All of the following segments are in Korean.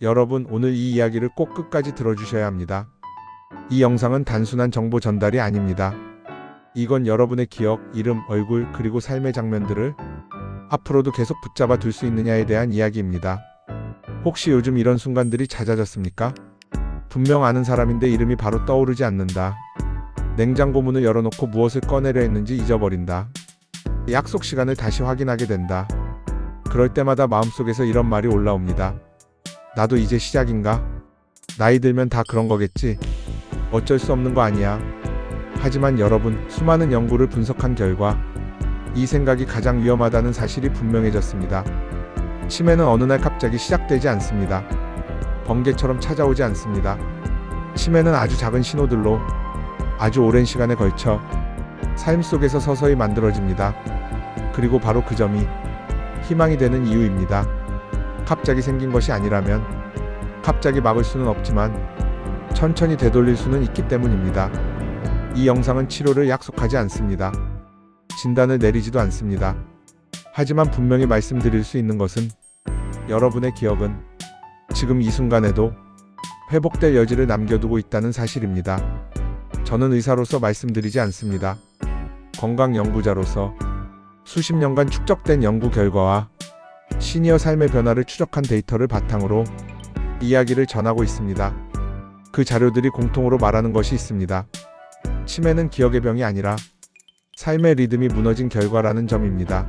여러분, 오늘 이 이야기를 꼭 끝까지 들어주셔야 합니다. 이 영상은 단순한 정보 전달이 아닙니다. 이건 여러분의 기억, 이름, 얼굴, 그리고 삶의 장면들을 앞으로도 계속 붙잡아 둘 수 있느냐에 대한 이야기입니다. 혹시 요즘 이런 순간들이 잦아졌습니까? 분명 아는 사람인데 이름이 바로 떠오르지 않는다. 냉장고 문을 열어놓고 무엇을 꺼내려 했는지 잊어버린다. 약속 시간을 다시 확인하게 된다. 그럴 때마다 마음속에서 이런 말이 올라옵니다. 나도 이제 시작인가? 나이 들면 다 그런 거겠지? 어쩔 수 없는 거 아니야. 하지만 여러분, 수많은 연구를 분석한 결과 이 생각이 가장 위험하다는 사실이 분명해졌습니다. 치매는 어느 날 갑자기 시작되지 않습니다. 번개처럼 찾아오지 않습니다. 치매는 아주 작은 신호들로 아주 오랜 시간에 걸쳐 삶 속에서 서서히 만들어집니다. 그리고 바로 그 점이 희망이 되는 이유입니다. 갑자기 생긴 것이 아니라면 갑자기 막을 수는 없지만 천천히 되돌릴 수는 있기 때문입니다. 이 영상은 치료를 약속하지 않습니다. 진단을 내리지도 않습니다. 하지만 분명히 말씀드릴 수 있는 것은 여러분의 기억은 지금 이 순간에도 회복될 여지를 남겨두고 있다는 사실입니다. 저는 의사로서 말씀드리지 않습니다. 건강 연구자로서 수십 년간 축적된 연구 결과와 시니어 삶의 변화를 추적한 데이터를 바탕으로 이야기를 전하고 있습니다. 그 자료들이 공통으로 말하는 것이 있습니다. 치매는 기억의 병이 아니라 삶의 리듬이 무너진 결과라는 점입니다.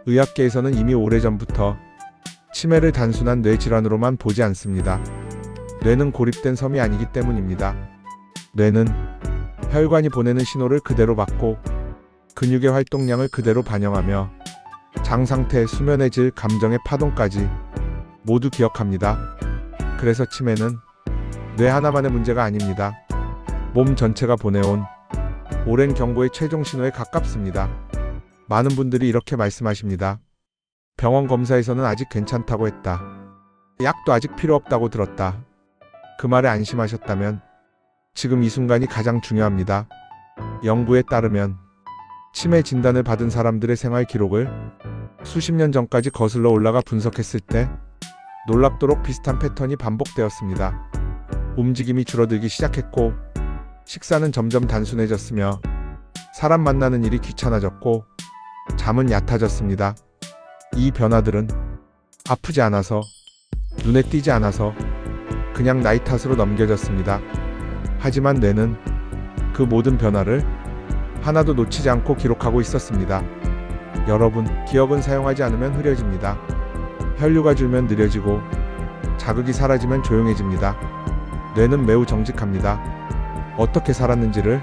의학계에서는 이미 오래전부터 치매를 단순한 뇌질환으로만 보지 않습니다. 뇌는 고립된 섬이 아니기 때문입니다. 뇌는 혈관이 보내는 신호를 그대로 받고 근육의 활동량을 그대로 반영하며 장 상태, 수면의 질, 감정의 파동까지 모두 기억합니다. 그래서 치매는 뇌 하나만의 문제가 아닙니다. 몸 전체가 보내온 오랜 경고의 최종 신호에 가깝습니다. 많은 분들이 이렇게 말씀하십니다. 병원 검사에서는 아직 괜찮다고 했다. 약도 아직 필요 없다고 들었다. 그 말에 안심하셨다면 지금 이 순간이 가장 중요합니다. 연구에 따르면 치매 진단을 받은 사람들의 생활 기록을 수십 년 전까지 거슬러 올라가 분석했을 때 놀랍도록 비슷한 패턴이 반복되었습니다. 움직임이 줄어들기 시작했고, 식사는 점점 단순해졌으며, 사람 만나는 일이 귀찮아졌고, 잠은 얕아졌습니다. 이 변화들은 아프지 않아서, 눈에 띄지 않아서 그냥 나이 탓으로 넘겨졌습니다. 하지만 뇌는 그 모든 변화를 하나도 놓치지 않고 기록하고 있었습니다. 여러분, 기억은 사용하지 않으면 흐려집니다. 혈류가 줄면 느려지고 자극이 사라지면 조용해집니다. 뇌는 매우 정직합니다. 어떻게 살았는지를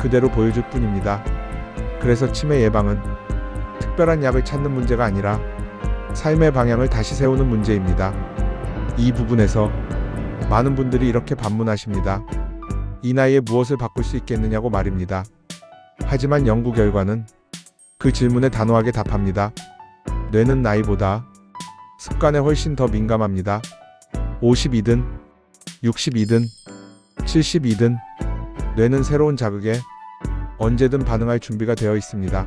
그대로 보여줄 뿐입니다. 그래서 치매 예방은 특별한 약을 찾는 문제가 아니라 삶의 방향을 다시 세우는 문제입니다. 이 부분에서 많은 분들이 이렇게 반문하십니다. 이 나이에 무엇을 바꿀 수 있겠느냐고 말입니다. 하지만 연구 결과는 그 질문에 단호하게 답합니다. 뇌는 나이보다 습관에 훨씬 더 민감합니다. 50이든 60이든 70이든 뇌는 새로운 자극에 언제든 반응할 준비가 되어 있습니다.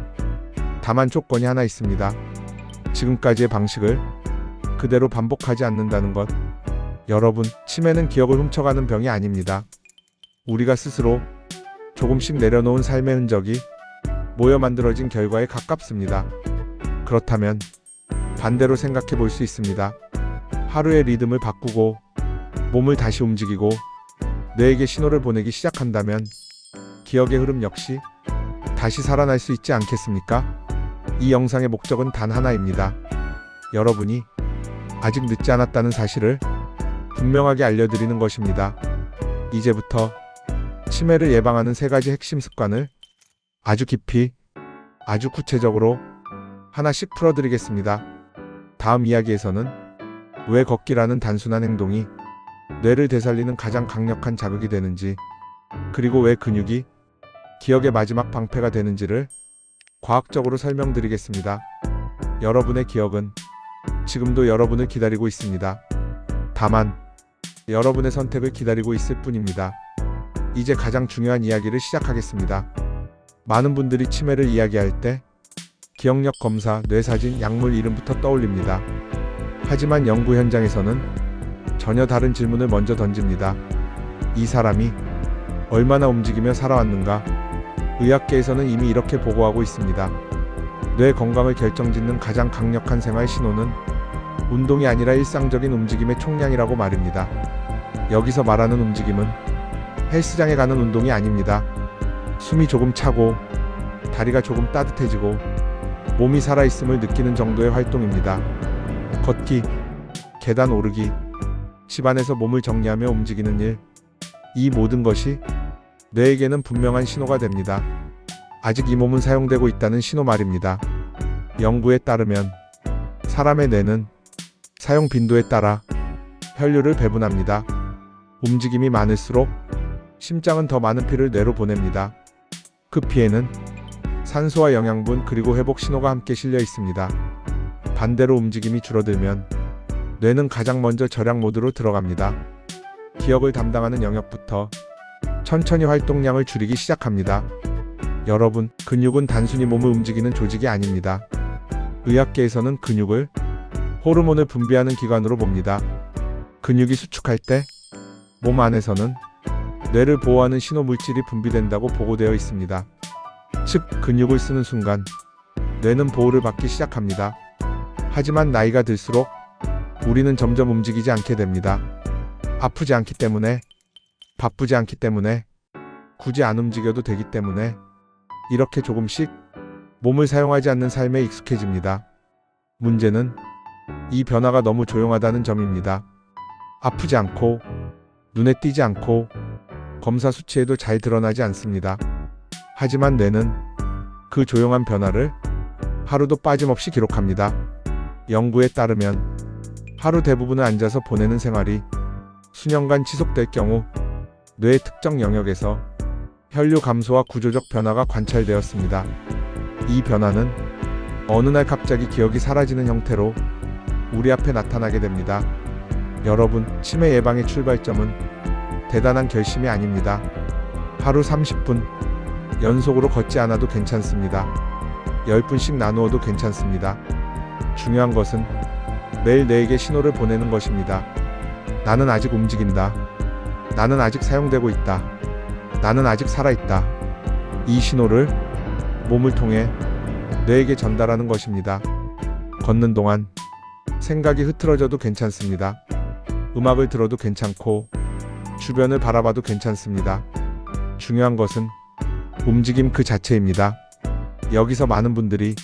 다만 조건이 하나 있습니다. 지금까지의 방식을 그대로 반복하지 않는다는 것. 여러분, 치매는 기억을 훔쳐가는 병이 아닙니다. 우리가 스스로 조금씩 내려놓은 삶의 흔적이 모여 만들어진 결과에 가깝습니다. 그렇다면 반대로 생각해 볼 수 있습니다. 하루의 리듬을 바꾸고 몸을 다시 움직이고 뇌에게 신호를 보내기 시작한다면 기억의 흐름 역시 다시 살아날 수 있지 않겠습니까? 이 영상의 목적은 단 하나입니다. 여러분이 아직 늦지 않았다는 사실을 분명하게 알려드리는 것입니다. 이제부터 치매를 예방하는 3가지 핵심 습관을 아주 깊이, 아주 구체적으로 하나씩 풀어드리겠습니다. 다음 이야기에서는 왜 걷기라는 단순한 행동이 뇌를 되살리는 가장 강력한 자극이 되는지, 그리고 왜 근육이 기억의 마지막 방패가 되는지를 과학적으로 설명드리겠습니다. 여러분의 기억은 지금도 여러분을 기다리고 있습니다. 다만 여러분의 선택을 기다리고 있을 뿐입니다. 이제 가장 중요한 이야기를 시작하겠습니다. 많은 분들이 치매를 이야기할 때 기억력 검사, 뇌사진, 약물 이름부터 떠올립니다. 하지만 연구 현장에서는 전혀 다른 질문을 먼저 던집니다. 이 사람이 얼마나 움직이며 살아왔는가? 의학계에서는 이미 이렇게 보고하고 있습니다. 뇌 건강을 결정짓는 가장 강력한 생활 신호는 운동이 아니라 일상적인 움직임의 총량이라고 말입니다. 여기서 말하는 움직임은 헬스장에 가는 운동이 아닙니다. 숨이 조금 차고 다리가 조금 따뜻해지고 몸이 살아있음을 느끼는 정도의 활동입니다. 걷기, 계단 오르기, 집안에서 몸을 정리하며 움직이는 일, 이 모든 것이 뇌에게는 분명한 신호가 됩니다. 아직 이 몸은 사용되고 있다는 신호 말입니다. 연구에 따르면 사람의 뇌는 사용 빈도에 따라 혈류를 배분합니다. 움직임이 많을수록 심장은 더 많은 피를 뇌로 보냅니다. 그 피에는 산소와 영양분 그리고 회복 신호가 함께 실려 있습니다. 반대로 움직임이 줄어들면 뇌는 가장 먼저 절약 모드로 들어갑니다. 기억을 담당하는 영역부터 천천히 활동량을 줄이기 시작합니다. 여러분, 근육은 단순히 몸을 움직이는 조직이 아닙니다. 의학계에서는 근육을 호르몬을 분비하는 기관으로 봅니다. 근육이 수축할 때 몸 안에서는 뇌를 보호하는 신호 물질이 분비된다고 보고되어 있습니다. 즉, 근육을 쓰는 순간 뇌는 보호를 받기 시작합니다. 하지만 나이가 들수록 우리는 점점 움직이지 않게 됩니다. 아프지 않기 때문에, 바쁘지 않기 때문에, 굳이 안 움직여도 되기 때문에 이렇게 조금씩 몸을 사용하지 않는 삶에 익숙해집니다. 문제는 이 변화가 너무 조용하다는 점입니다. 아프지 않고 눈에 띄지 않고 검사 수치에도 잘 드러나지 않습니다. 하지만 뇌는 그 조용한 변화를 하루도 빠짐없이 기록합니다. 연구에 따르면 하루 대부분을 앉아서 보내는 생활이 수년간 지속될 경우 뇌의 특정 영역에서 혈류 감소와 구조적 변화가 관찰되었습니다. 이 변화는 어느 날 갑자기 기억이 사라지는 형태로 우리 앞에 나타나게 됩니다. 여러분, 치매 예방의 출발점은 대단한 결심이 아닙니다. 하루 30분 연속으로 걷지 않아도 괜찮습니다. 10분씩 나누어도 괜찮습니다. 중요한 것은 매일 뇌에게 신호를 보내는 것입니다. 나는 아직 움직인다. 나는 아직 사용되고 있다. 나는 아직 살아있다. 이 신호를 몸을 통해 뇌에게 전달하는 것입니다. 걷는 동안 생각이 흐트러져도 괜찮습니다. 음악을 들어도 괜찮고 주변을 바라봐도 괜찮습니다. 중요한 것은 움직임 그 자체입니다. 여기서 많은 분들이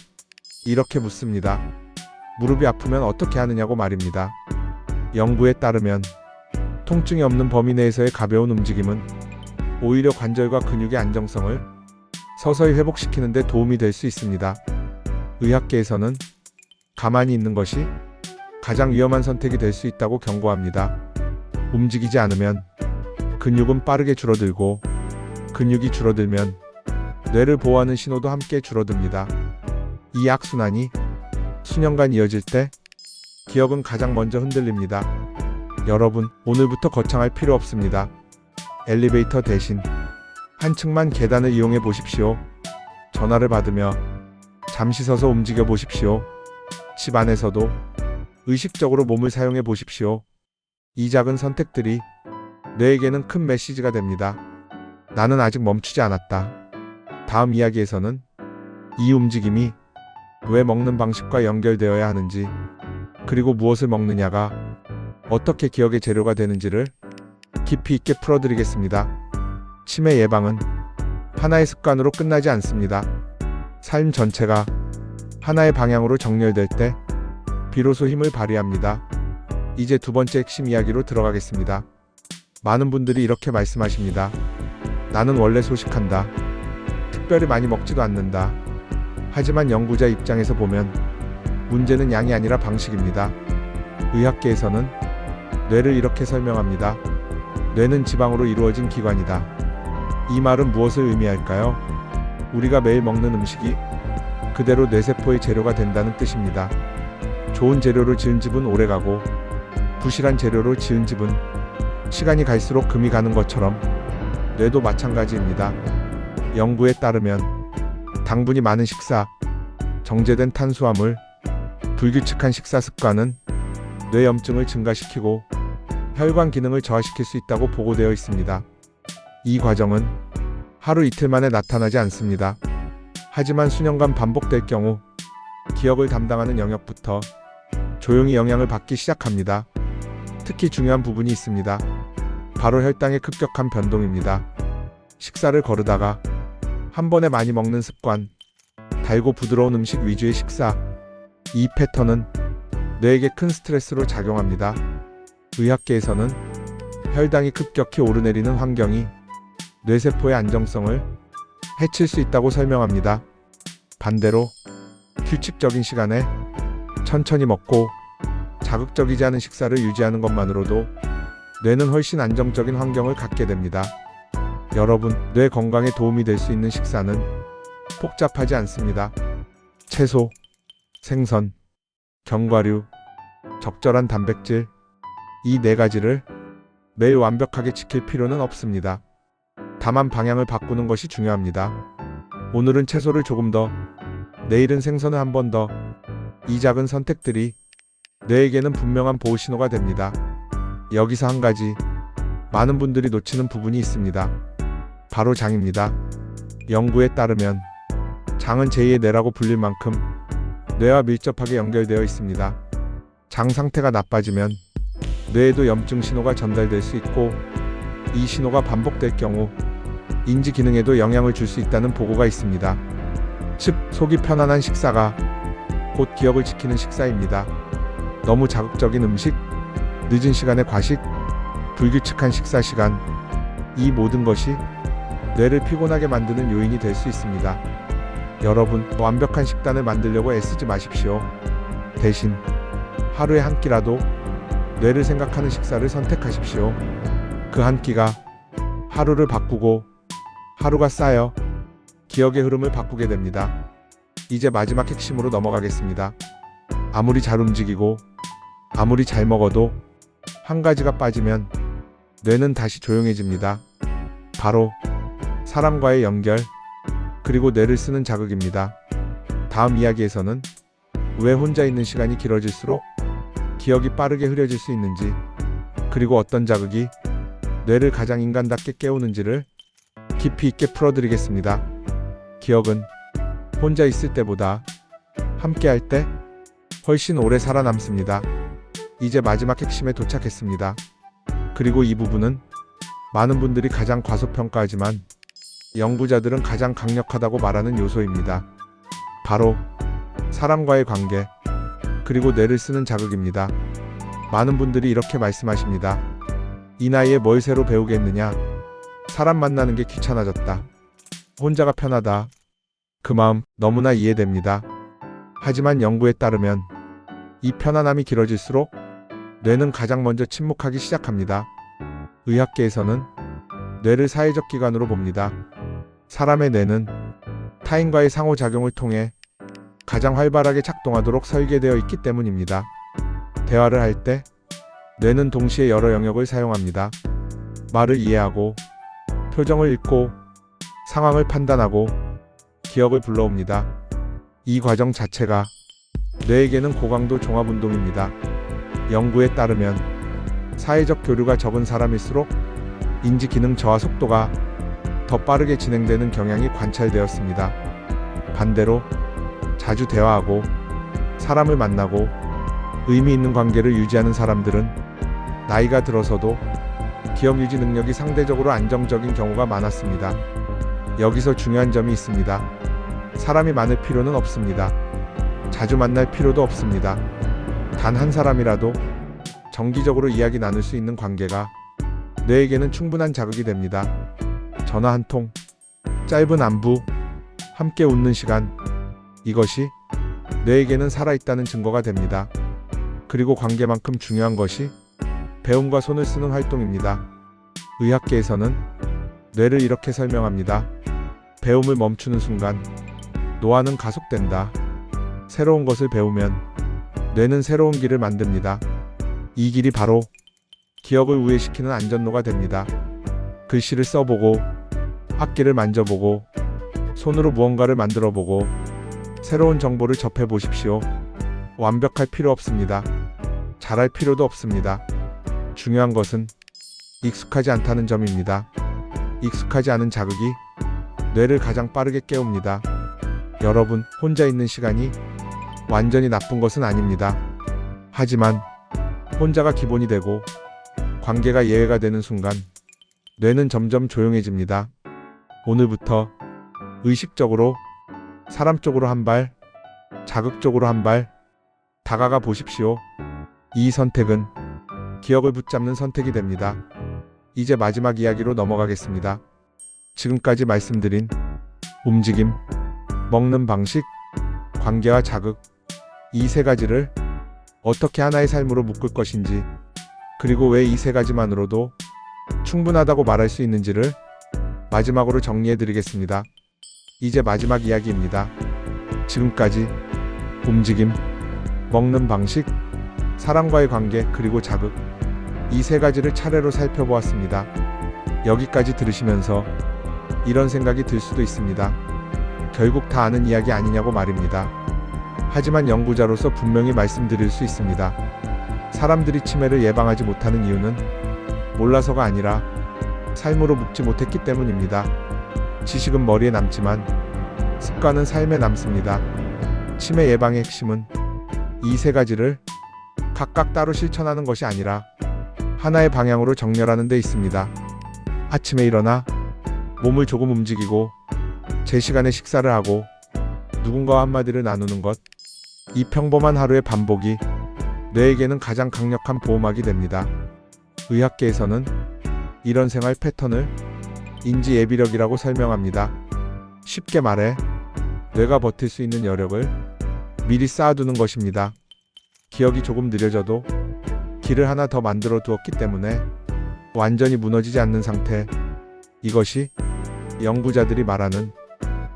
이렇게 묻습니다. 무릎이 아프면 어떻게 하느냐고 말입니다. 연구에 따르면 통증이 없는 범위 내에서의 가벼운 움직임은 오히려 관절과 근육의 안정성을 서서히 회복시키는 데 도움이 될 수 있습니다. 의학계에서는 가만히 있는 것이 가장 위험한 선택이 될 수 있다고 경고합니다. 움직이지 않으면 근육은 빠르게 줄어들고 근육이 줄어들면 뇌를 보호하는 신호도 함께 줄어듭니다. 이 악순환이 수년간 이어질 때 기억은 가장 먼저 흔들립니다. 여러분, 오늘부터 거창할 필요 없습니다. 엘리베이터 대신 한 층만 계단을 이용해 보십시오. 전화를 받으며 잠시 서서 움직여 보십시오. 집 안에서도 의식적으로 몸을 사용해 보십시오. 이 작은 선택들이 뇌에게는 큰 메시지가 됩니다. 나는 아직 멈추지 않았다. 다음 이야기에서는 이 움직임이 왜 먹는 방식과 연결되어야 하는지, 그리고 무엇을 먹느냐가 어떻게 기억의 재료가 되는지를 깊이 있게 풀어드리겠습니다. 치매 예방은 하나의 습관으로 끝나지 않습니다. 삶 전체가 하나의 방향으로 정렬될 때 비로소 힘을 발휘합니다. 이제 두 번째 핵심 이야기로 들어가겠습니다. 많은 분들이 이렇게 말씀하십니다. 나는 원래 소식한다. 특별히 많이 먹지도 않는다. 하지만 연구자 입장에서 보면 문제는 양이 아니라 방식입니다. 의학계에서는 뇌를 이렇게 설명합니다. 뇌는 지방으로 이루어진 기관이다. 이 말은 무엇을 의미할까요? 우리가 매일 먹는 음식이 그대로 뇌세포의 재료가 된다는 뜻입니다. 좋은 재료로 지은 집은 오래가고 부실한 재료로 지은 집은 시간이 갈수록 금이 가는 것처럼 뇌도 마찬가지입니다. 연구에 따르면 당분이 많은 식사, 정제된 탄수화물, 불규칙한 식사 습관은 뇌염증을 증가시키고 혈관 기능을 저하시킬 수 있다고 보고되어 있습니다. 이 과정은 하루 이틀 만에 나타나지 않습니다. 하지만 수년간 반복될 경우 기억을 담당하는 영역부터 조용히 영향을 받기 시작합니다. 특히 중요한 부분이 있습니다. 바로 혈당의 급격한 변동입니다. 식사를 거르다가 한 번에 많이 먹는 습관, 달고 부드러운 음식 위주의 식사, 이 패턴은 뇌에게 큰 스트레스로 작용합니다. 의학계에서는 혈당이 급격히 오르내리는 환경이 뇌세포의 안정성을 해칠 수 있다고 설명합니다. 반대로 규칙적인 시간에 천천히 먹고 자극적이지 않은 식사를 유지하는 것만으로도 뇌는 훨씬 안정적인 환경을 갖게 됩니다. 여러분, 뇌 건강에 도움이 될 수 있는 식사는 복잡하지 않습니다. 채소, 생선, 견과류, 적절한 단백질, 이 네 가지를 매일 완벽하게 지킬 필요는 없습니다. 다만 방향을 바꾸는 것이 중요합니다. 오늘은 채소를 조금 더, 내일은 생선을 한 번 더. 이 작은 선택들이 뇌에게는 분명한 보호 신호가 됩니다. 여기서 한 가지, 많은 분들이 놓치는 부분이 있습니다. 바로 장입니다. 연구에 따르면 장은 제2의 뇌라고 불릴 만큼 뇌와 밀접하게 연결되어 있습니다. 장 상태가 나빠지면 뇌에도 염증 신호가 전달될 수 있고, 이 신호가 반복될 경우 인지 기능에도 영향을 줄 수 있다는 보고가 있습니다. 즉, 속이 편안한 식사가 곧 기억을 지키는 식사입니다. 너무 자극적인 음식, 늦은 시간의 과식, 불규칙한 식사 시간, 이 모든 것이 뇌를 피곤하게 만드는 요인이 될 수 있습니다. 여러분, 완벽한 식단을 만들려고 애쓰지 마십시오. 대신 하루에 한 끼라도 뇌를 생각하는 식사를 선택하십시오. 그 한 끼가 하루를 바꾸고, 하루가 쌓여 기억의 흐름을 바꾸게 됩니다. 이제 마지막 핵심으로 넘어가겠습니다. 아무리 잘 움직이고 아무리 잘 먹어도 한 가지가 빠지면 뇌는 다시 조용해집니다. 바로 사람과의 연결, 그리고 뇌를 쓰는 자극입니다. 다음 이야기에서는 왜 혼자 있는 시간이 길어질수록 기억이 빠르게 흐려질 수 있는지, 그리고 어떤 자극이 뇌를 가장 인간답게 깨우는지를 깊이 있게 풀어드리겠습니다. 기억은 혼자 있을 때보다 함께 할 때 훨씬 오래 살아남습니다. 이제 마지막 핵심에 도착했습니다. 그리고 이 부분은 많은 분들이 가장 과소평가하지만 연구자들은 가장 강력하다고 말하는 요소입니다. 바로 사람과의 관계, 그리고 뇌를 쓰는 자극입니다. 많은 분들이 이렇게 말씀하십니다. 이 나이에 뭘 새로 배우겠느냐? 사람 만나는 게 귀찮아졌다. 혼자가 편하다. 그 마음 너무나 이해됩니다. 하지만 연구에 따르면 이 편안함이 길어질수록 뇌는 가장 먼저 침묵하기 시작합니다. 의학계에서는 뇌를 사회적 기관으로 봅니다. 사람의 뇌는 타인과의 상호작용을 통해 가장 활발하게 작동하도록 설계되어 있기 때문입니다. 대화를 할 때 뇌는 동시에 여러 영역을 사용합니다. 말을 이해하고, 표정을 읽고, 상황을 판단하고, 기억을 불러옵니다. 이 과정 자체가 뇌에게는 고강도 종합운동입니다. 연구에 따르면 사회적 교류가 적은 사람일수록 인지 기능 저하 속도가 더 빠르게 진행되는 경향이 관찰되었습니다. 반대로 자주 대화하고 사람을 만나고 의미 있는 관계를 유지하는 사람들은 나이가 들어서도 기억 유지 능력이 상대적으로 안정적인 경우가 많았습니다. 여기서 중요한 점이 있습니다. 사람이 많을 필요는 없습니다. 자주 만날 필요도 없습니다. 단 한 사람이라도 정기적으로 이야기 나눌 수 있는 관계가 뇌에게는 충분한 자극이 됩니다. 전화 한 통, 짧은 안부, 함께 웃는 시간, 이것이 뇌에게는 살아있다는 증거가 됩니다. 그리고 관계만큼 중요한 것이 배움과 손을 쓰는 활동입니다. 의학계에서는 뇌를 이렇게 설명합니다. 배움을 멈추는 순간 노화는 가속된다. 새로운 것을 배우면 뇌는 새로운 길을 만듭니다. 이 길이 바로 기억을 우회시키는 안전로가 됩니다. 글씨를 써보고, 악기를 만져보고, 손으로 무언가를 만들어보고, 새로운 정보를 접해보십시오. 완벽할 필요 없습니다. 잘할 필요도 없습니다. 중요한 것은 익숙하지 않다는 점입니다. 익숙하지 않은 자극이 뇌를 가장 빠르게 깨웁니다. 여러분, 혼자 있는 시간이 완전히 나쁜 것은 아닙니다. 하지만 혼자가 기본이 되고 관계가 예외가 되는 순간 뇌는 점점 조용해집니다. 오늘부터 의식적으로 사람 쪽으로 한 발, 자극 쪽으로 한 발 다가가 보십시오. 이 선택은 기억을 붙잡는 선택이 됩니다. 이제 마지막 이야기로 넘어가겠습니다. 지금까지 말씀드린 움직임, 먹는 방식, 관계와 자극, 이 세 가지를 어떻게 하나의 삶으로 묶을 것인지, 그리고 왜 이 세 가지만으로도 충분하다고 말할 수 있는지를 마지막으로 정리해 드리겠습니다. 이제 마지막 이야기입니다. 지금까지 움직임, 먹는 방식, 사람과의 관계, 그리고 자극, 이 세 가지를 차례로 살펴보았습니다. 여기까지 들으시면서 이런 생각이 들 수도 있습니다. 결국 다 아는 이야기 아니냐고 말입니다. 하지만 연구자로서 분명히 말씀드릴 수 있습니다. 사람들이 치매를 예방하지 못하는 이유는 몰라서가 아니라 삶으로 묶지 못했기 때문입니다. 지식은 머리에 남지만 습관은 삶에 남습니다. 치매 예방의 핵심은 이 세 가지를 각각 따로 실천하는 것이 아니라 하나의 방향으로 정렬하는 데 있습니다. 아침에 일어나 몸을 조금 움직이고 제 시간에 식사를 하고 누군가와 한마디를 나누는 것, 이 평범한 하루의 반복이 뇌에게는 가장 강력한 보호막이 됩니다. 의학계에서는 이런 생활 패턴을 인지 예비력이라고 설명합니다. 쉽게 말해 뇌가 버틸 수 있는 여력을 미리 쌓아두는 것입니다. 기억이 조금 느려져도 길을 하나 더 만들어 두었기 때문에 완전히 무너지지 않는 상태, 이것이 연구자들이 말하는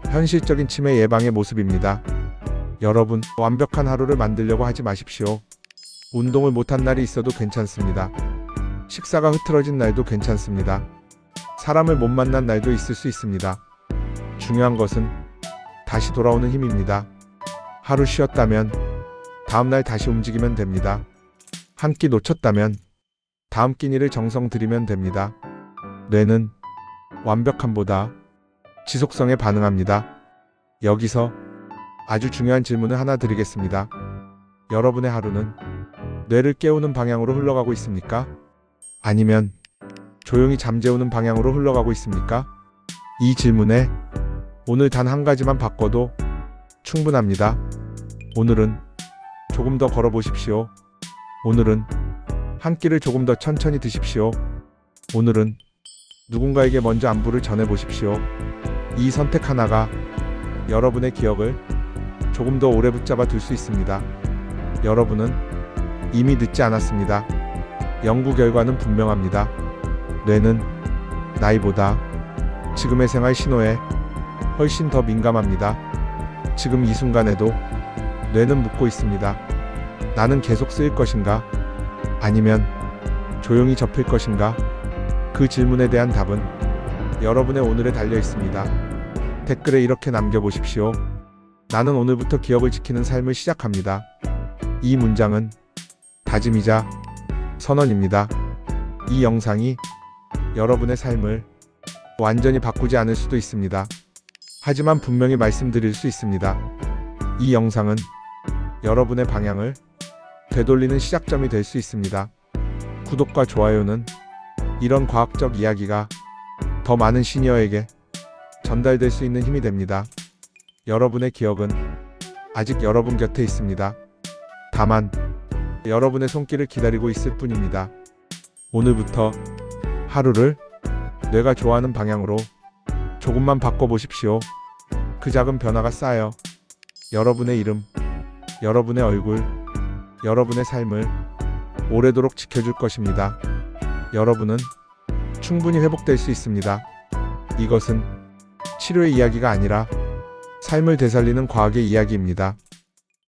현실적인 치매 예방의 모습입니다. 여러분, 완벽한 하루를 만들려고 하지 마십시오. 운동을 못한 날이 있어도 괜찮습니다. 식사가 흐트러진 날도 괜찮습니다. 사람을 못 만난 날도 있을 수 있습니다. 중요한 것은 다시 돌아오는 힘입니다. 하루 쉬었다면 다음날 다시 움직이면 됩니다. 한 끼 놓쳤다면 다음 끼니를 정성 들이면 됩니다. 뇌는 완벽함보다 지속성에 반응합니다. 여기서 아주 중요한 질문을 하나 드리겠습니다. 여러분의 하루는 뇌를 깨우는 방향으로 흘러가고 있습니까? 아니면 조용히 잠재우는 방향으로 흘러가고 있습니까? 이 질문에 오늘 단 한 가지만 바꿔도 충분합니다. 오늘은 조금 더 걸어보십시오. 오늘은 한 끼를 조금 더 천천히 드십시오. 오늘은 누군가에게 먼저 안부를 전해보십시오. 이 선택 하나가 여러분의 기억을 조금 더 오래 붙잡아 둘 수 있습니다. 여러분은 이미 늦지 않았습니다. 연구 결과는 분명합니다. 뇌는 나이보다 지금의 생활 신호에 훨씬 더 민감합니다. 지금 이 순간에도 뇌는 묻고 있습니다. 나는 계속 쓰일 것인가? 아니면 조용히 접힐 것인가? 그 질문에 대한 답은 여러분의 오늘에 달려 있습니다. 댓글에 이렇게 남겨보십시오. 나는 오늘부터 기억을 지키는 삶을 시작합니다. 이 문장은 다짐이자 선언입니다. 이 영상이 여러분의 삶을 완전히 바꾸지 않을 수도 있습니다. 하지만 분명히 말씀드릴 수 있습니다. 이 영상은 여러분의 방향을 되돌리는 시작점이 될 수 있습니다. 구독과 좋아요는 이런 과학적 이야기가 더 많은 시니어에게 전달될 수 있는 힘이 됩니다. 여러분의 기억은 아직 여러분 곁에 있습니다. 다만 여러분의 손길을 기다리고 있을 뿐입니다. 오늘부터 하루를 뇌가 좋아하는 방향으로 조금만 바꿔보십시오. 그 작은 변화가 쌓여 여러분의 이름, 여러분의 얼굴, 여러분의 삶을 오래도록 지켜줄 것입니다. 여러분은 충분히 회복될 수 있습니다. 이것은 치료의 이야기가 아니라 삶을 되살리는 과학의 이야기입니다.